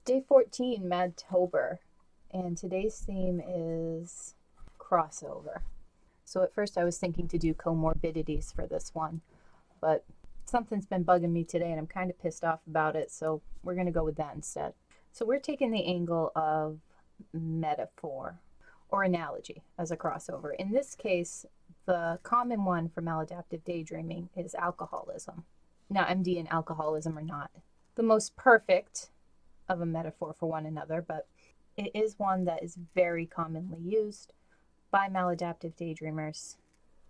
Day 14, Maddtober, and today's theme is crossover. So at first I was thinking to do comorbidities for this one, but something's been bugging me today and I'm kind of pissed off about it, so we're going to go with that instead. So we're taking the angle of metaphor or analogy as a crossover. In this case, the common one for maladaptive daydreaming is alcoholism. Now, MD and alcoholism are not the most perfect of a metaphor for one another, but it is one that is very commonly used by maladaptive daydreamers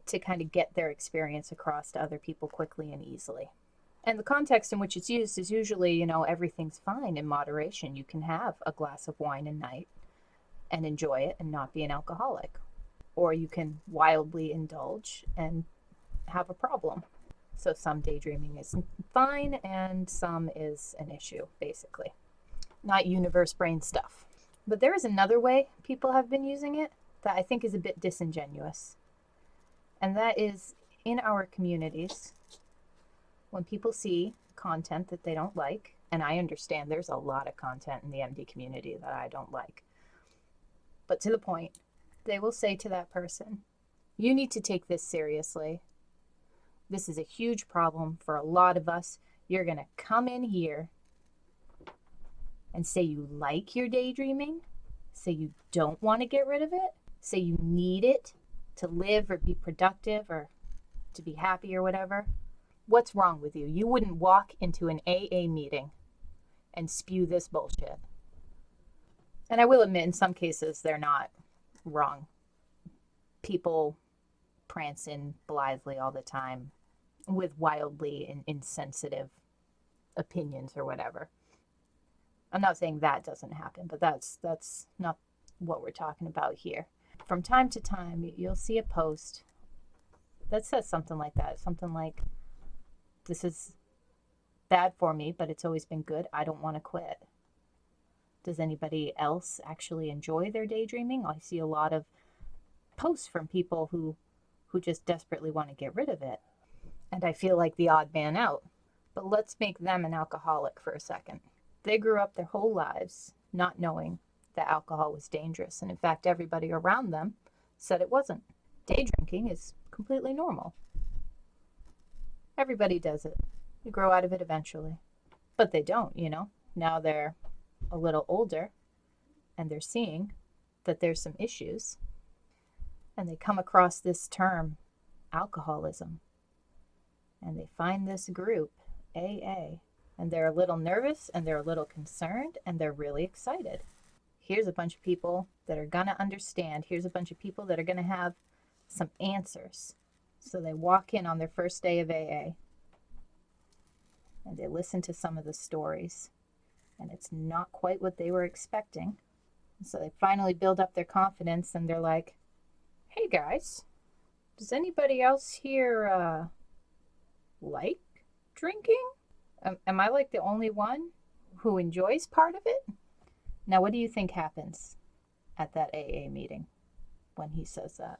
to kind of get their experience across to other people quickly and easily. And the context in which it's used is usually, everything's fine in moderation. You can have a glass of wine a night and enjoy it and not be an alcoholic. Or you can wildly indulge and have a problem. So some daydreaming is fine and some is an issue, basically. Not universe brain stuff. But there is another way people have been using it that I think is a bit disingenuous. And that is in our communities, when people see content that they don't like, and I understand there's a lot of content in the MD community that I don't like, but to the point, they will say to that person, you need to take this seriously. This is a huge problem for a lot of us. You're going to come in here and say you like your daydreaming, say you don't want to get rid of it, say you need it to live or be productive or to be happy or whatever. What's wrong with you? You wouldn't walk into an AA meeting and spew this bullshit. And I will admit, in some cases, they're not wrong. People prance in blithely all the time with wildly insensitive opinions or whatever. I'm not saying that doesn't happen, but that's not what we're talking about here. From time to time, you'll see a post that says something like that. Something like, this is bad for me, but it's always been good. I don't want to quit. Does anybody else actually enjoy their daydreaming? I see a lot of posts from people who just desperately want to get rid of it. And I feel like the odd man out. But let's make them an alcoholic for a second. They grew up their whole lives not knowing that alcohol was dangerous. And in fact, everybody around them said it wasn't. Day drinking is completely normal. Everybody does it. You grow out of it eventually. But they don't, Now they're a little older and they're seeing that there's some issues. And they come across this term, alcoholism. And they find this group, AA, and they're a little nervous and they're a little concerned and they're really excited. Here's a bunch of people that are going to understand. Here's a bunch of people that are going to have some answers. So they walk in on their first day of AA and they listen to some of the stories. And it's not quite what they were expecting. So they finally build up their confidence and they're like, hey guys, does anybody else here like drinking? Am I like the only one who enjoys part of it? Now, what do you think happens at that AA meeting when he says that?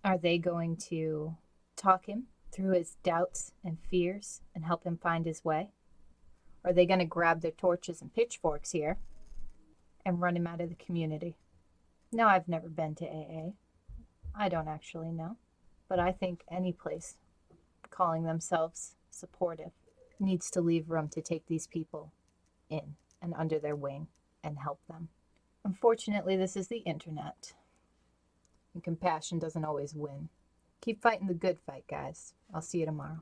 Are they going to talk him through his doubts and fears and help him find his way? Are they going to grab their torches and pitchforks here and run him out of the community? Now, I've never been to AA. I don't actually know. But I think any place calling themselves supportive needs to leave room to take these people in and under their wing and help them. Unfortunately, this is the internet, and compassion doesn't always win. Keep fighting the good fight, guys. I'll see you tomorrow.